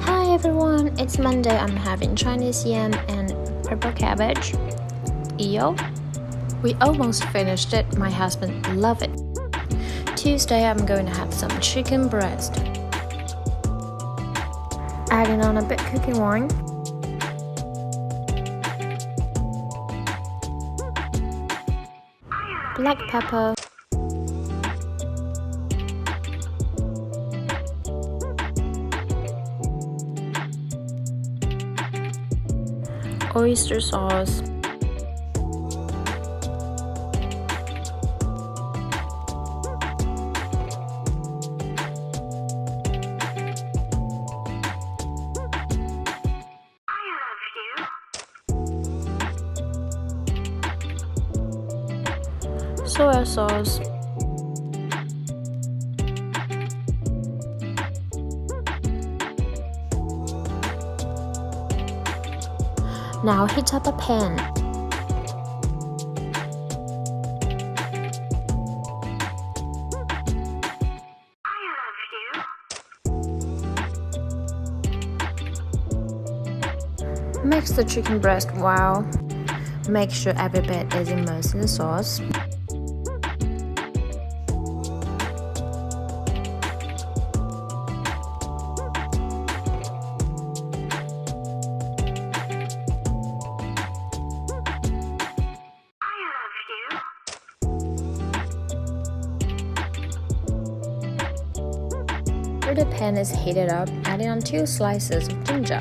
Hi everyone, it's Monday. I'm having Chinese yam and purple cabbage. Yo, we almost finished it. My husband loved it. Tuesday, I'm going to have some chicken breast. Adding on a bit cooking wine. Black pepper. Oyster sauce. Soy sauce. Now heat up a pan. Mix the chicken breast well. Make sure every bit is immersed in the sauce. After the pan is heated up, adding on 2 slices of ginger.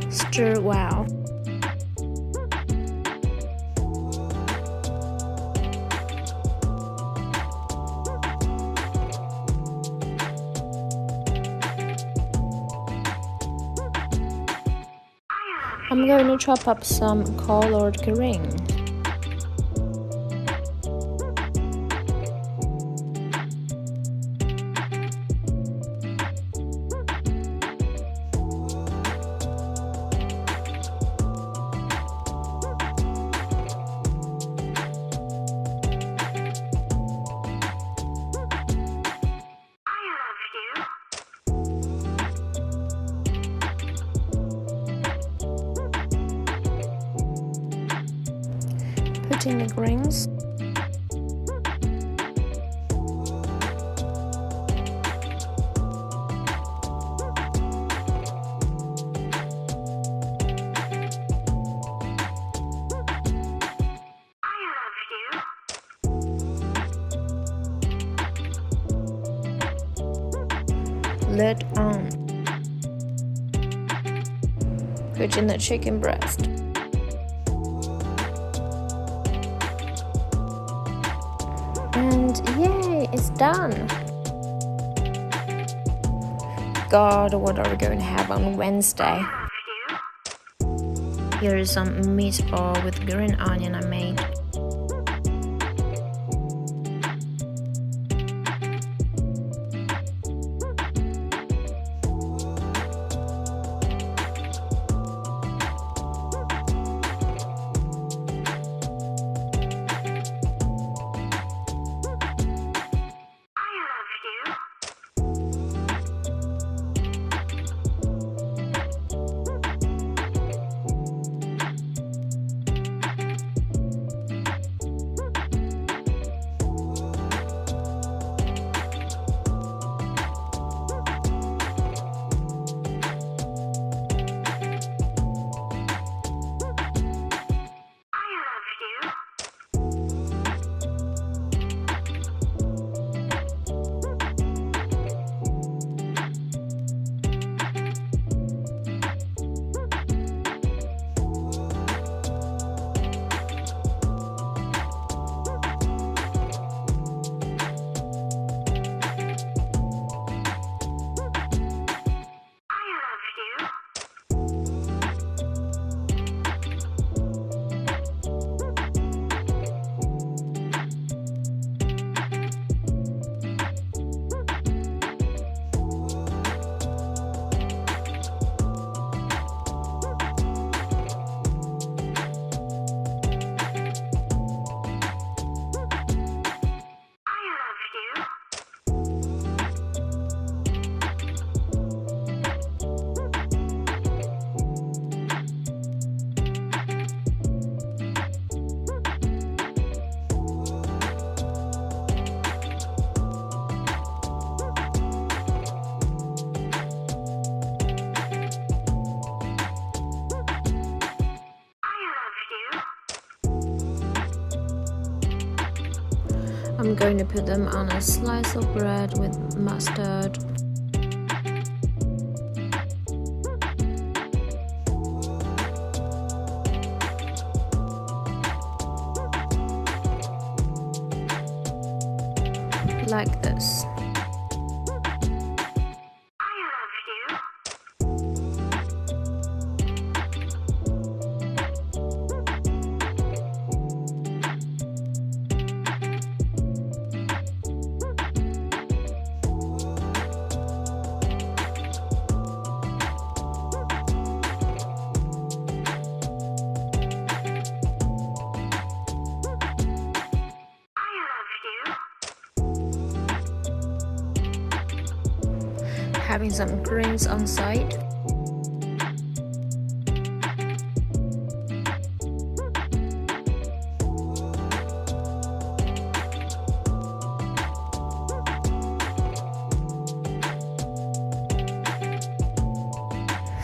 Stir well. I'm going to chop up some collard green. Put in the greens. Lid on. Put in the chicken breast. And yay, it's done! God, what are we going to have on Wednesday? Here is some meatball with green onion I made. I'm going to put them on a slice of bread with mustard. Like this. Having some greens on side.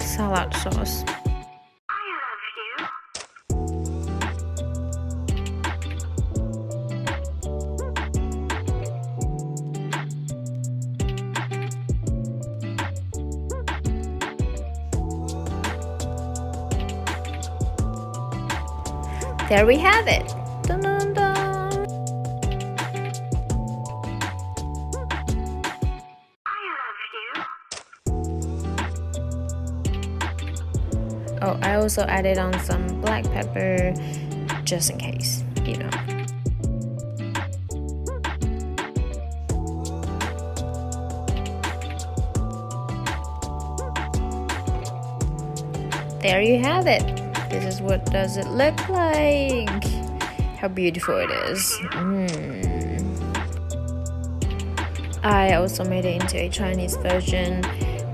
Salad sauce. There we have it. Dun, dun, dun. Oh, I also added on some black pepper just in case, you know. There you have it. This is what does it look like. How beautiful it is. I also made it into a Chinese version,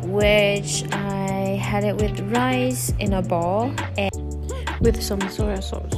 which I had it with rice in a bowl and with some soya sauce.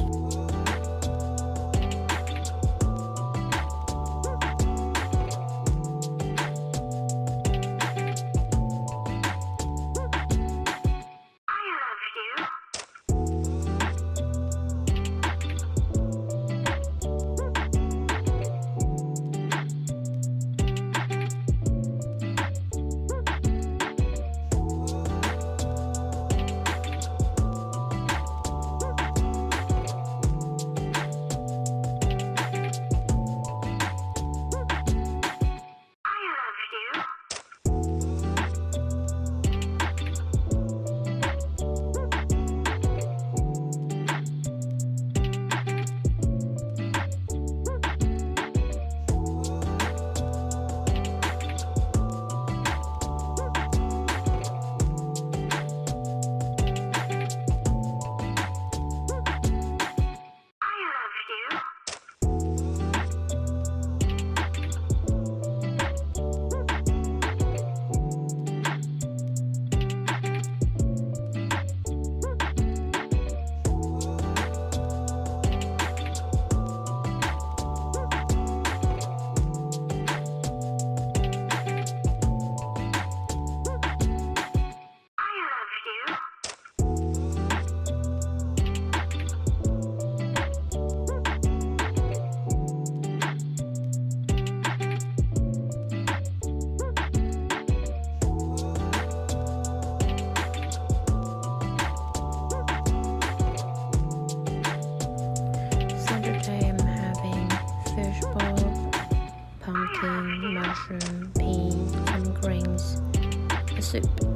Mushroom, pea, some greens, a soup.